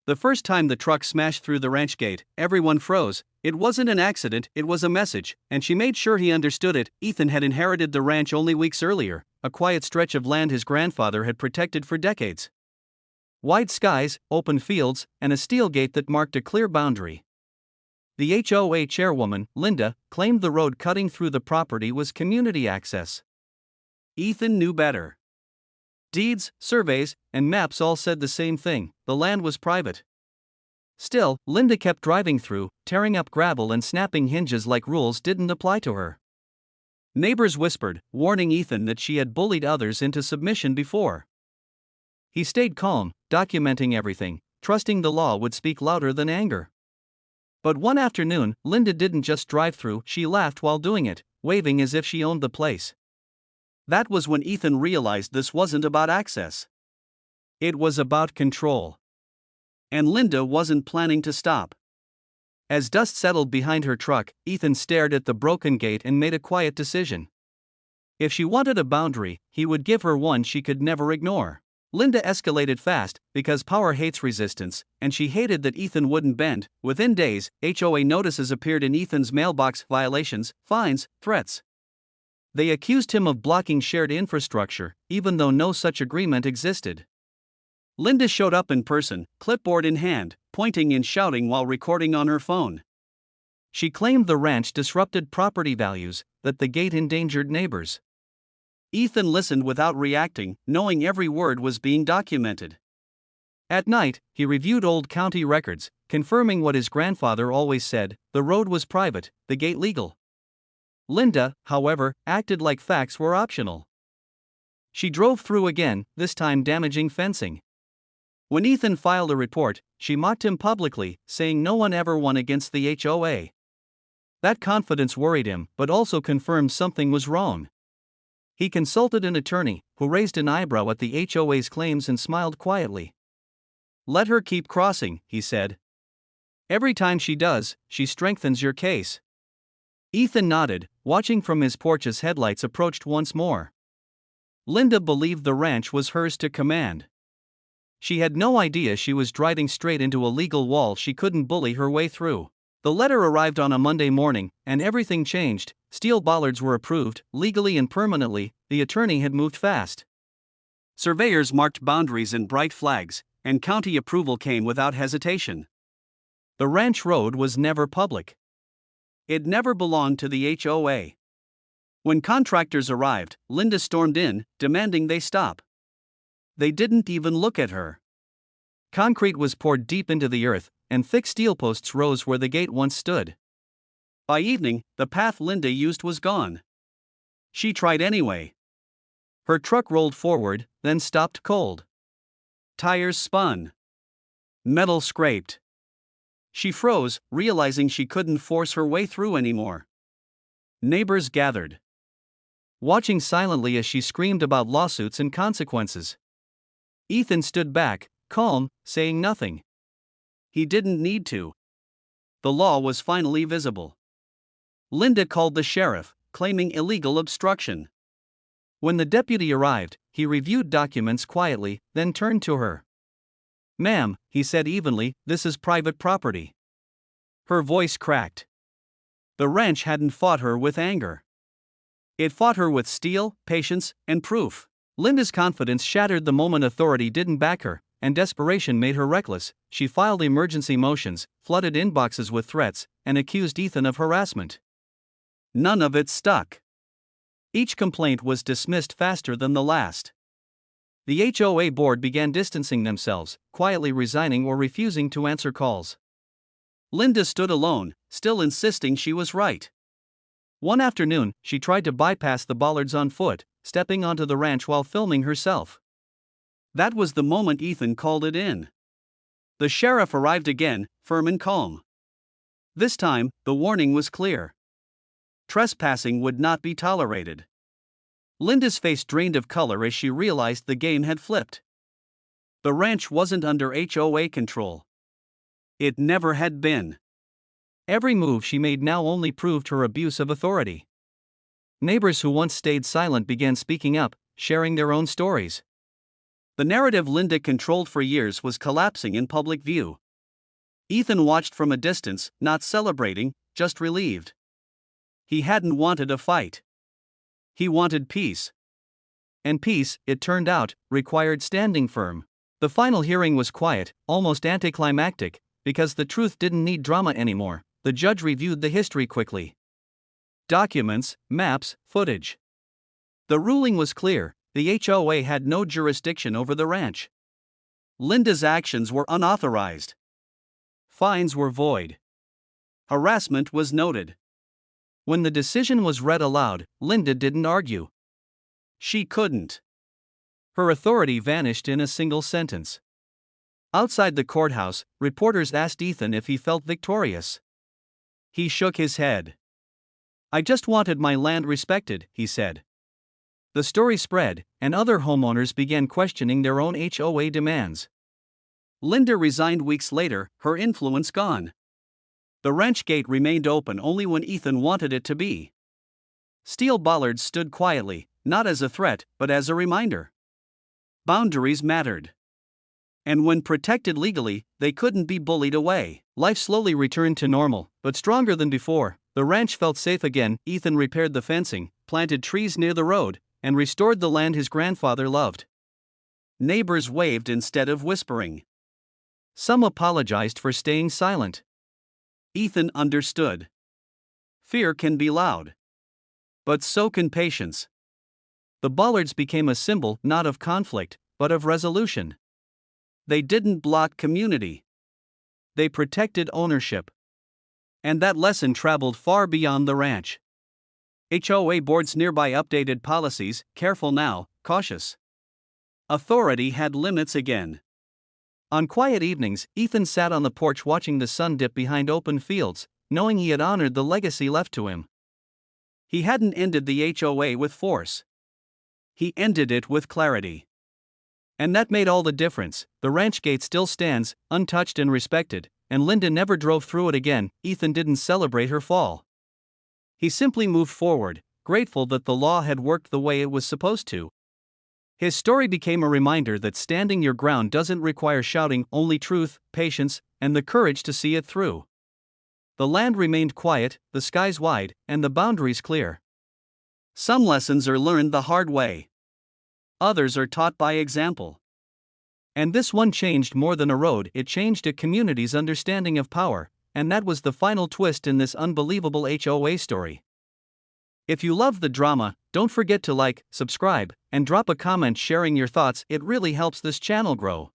The first time the truck smashed through the ranch gate, everyone froze. It wasn't an accident, it was a message, and she made sure he understood it. Ethan had inherited the ranch only weeks earlier, a quiet stretch of land his grandfather had protected for decades. Wide skies, open fields, and a steel gate that marked a clear boundary. The HOA chairwoman, Linda, claimed the road cutting through the property was community access. Ethan knew better. Deeds, surveys, and maps all said the same thing: the land was private. Still, Linda kept driving through, tearing up gravel and snapping hinges like rules didn't apply to her. Neighbors whispered, warning Ethan that she had bullied others into submission before. He stayed calm, documenting everything, trusting the law would speak louder than anger. But one afternoon, Linda didn't just drive through, she laughed while doing it, waving as if she owned the place. That was when Ethan realized this wasn't about access. It was about control. And Linda wasn't planning to stop. As dust settled behind her truck, Ethan stared at the broken gate and made a quiet decision. If she wanted a boundary, he would give her one she could never ignore. Linda escalated fast, because power hates resistance, and she hated that Ethan wouldn't bend. Within days, HOA notices appeared in Ethan's mailbox: violations, fines, threats. They accused him of blocking shared infrastructure, even though no such agreement existed. Linda showed up in person, clipboard in hand, pointing and shouting while recording on her phone. She claimed the ranch disrupted property values, that the gate endangered neighbors. Ethan listened without reacting, knowing every word was being documented. At night, he reviewed old county records, confirming what his grandfather always said: the road was private, the gate legal. Linda, however, acted like facts were optional. She drove through again, this time damaging fencing. When Ethan filed a report, she mocked him publicly, saying no one ever won against the HOA. That confidence worried him, but also confirmed something was wrong. He consulted an attorney, who raised an eyebrow at the HOA's claims and smiled quietly. "Let her keep crossing," he said. "Every time she does, she strengthens your case." Ethan nodded, watching from his porch as headlights approached once more. Linda believed the ranch was hers to command. She had no idea she was driving straight into a legal wall she couldn't bully her way through. The letter arrived on a Monday morning, and everything changed. Steel bollards were approved, legally and permanently. The attorney had moved fast. Surveyors marked boundaries in bright flags, and county approval came without hesitation. The ranch road was never public. It never belonged to the HOA. When contractors arrived, Linda stormed in, demanding they stop. They didn't even look at her. Concrete was poured deep into the earth, and thick steel posts rose where the gate once stood. By evening, the path Linda used was gone. She tried anyway. Her truck rolled forward, then stopped cold. Tires spun. Metal scraped. She froze, realizing she couldn't force her way through anymore. Neighbors gathered, watching silently as she screamed about lawsuits and consequences. Ethan stood back, calm, saying nothing. He didn't need to. The law was finally visible. Linda called the sheriff, claiming illegal obstruction. When the deputy arrived, he reviewed documents quietly, then turned to her. "Ma'am," he said evenly, "this is private property." Her voice cracked. The ranch hadn't fought her with anger. It fought her with steel, patience, and proof. Linda's confidence shattered the moment authority didn't back her, and desperation made her reckless. She filed emergency motions, flooded inboxes with threats, and accused Ethan of harassment. None of it stuck. Each complaint was dismissed faster than the last. The HOA board began distancing themselves, quietly resigning or refusing to answer calls. Linda stood alone, still insisting she was right. One afternoon, she tried to bypass the Bollards on foot, stepping onto the ranch while filming herself. That was the moment Ethan called it in. The sheriff arrived again, firm and calm. This time, the warning was clear. Trespassing would not be tolerated. Linda's face drained of color as she realized the game had flipped. The ranch wasn't under HOA control. It never had been. Every move she made now only proved her abuse of authority. Neighbors who once stayed silent began speaking up, sharing their own stories. The narrative Linda controlled for years was collapsing in public view. Ethan watched from a distance, not celebrating, just relieved. He hadn't wanted a fight. He wanted peace. And peace, it turned out, required standing firm. The final hearing was quiet, almost anticlimactic, because the truth didn't need drama anymore. The judge reviewed the history quickly. Documents, maps, footage. The ruling was clear: the HOA had no jurisdiction over the ranch. Linda's actions were unauthorized. Fines were void. Harassment was noted. When the decision was read aloud, Linda didn't argue. She couldn't. Her authority vanished in a single sentence. Outside the courthouse, reporters asked Ethan if he felt victorious. He shook his head. "I just wanted my land respected," he said. The story spread, and other homeowners began questioning their own HOA demands. Linda resigned weeks later, her influence gone. The ranch gate remained open only when Ethan wanted it to be. Steel bollards stood quietly, not as a threat, but as a reminder. Boundaries mattered. And when protected legally, they couldn't be bullied away. Life slowly returned to normal, but stronger than before. The ranch felt safe again. Ethan repaired the fencing, planted trees near the road, and restored the land his grandfather loved. Neighbors waved instead of whispering. Some apologized for staying silent. Ethan understood. Fear can be loud. But so can patience. The Bollards became a symbol not of conflict, but of resolution. They didn't block community. They protected ownership. And that lesson traveled far beyond the ranch. HOA boards nearby updated policies: careful now, cautious. Authority had limits again. On quiet evenings, Ethan sat on the porch watching the sun dip behind open fields, knowing he had honored the legacy left to him. He hadn't ended the HOA with force. He ended it with clarity. And that made all the difference. The ranch gate still stands, untouched and respected, and Linda never drove through it again. Ethan didn't celebrate her fall. He simply moved forward, grateful that the law had worked the way it was supposed to. His story became a reminder that standing your ground doesn't require shouting, only truth, patience, and the courage to see it through. The land remained quiet, the skies wide, and the boundaries clear. Some lessons are learned the hard way. Others are taught by example. And this one changed more than a road, it changed a community's understanding of power, and that was the final twist in this unbelievable HOA story. If you love the drama, don't forget to like, subscribe, and drop a comment sharing your thoughts. It really helps this channel grow.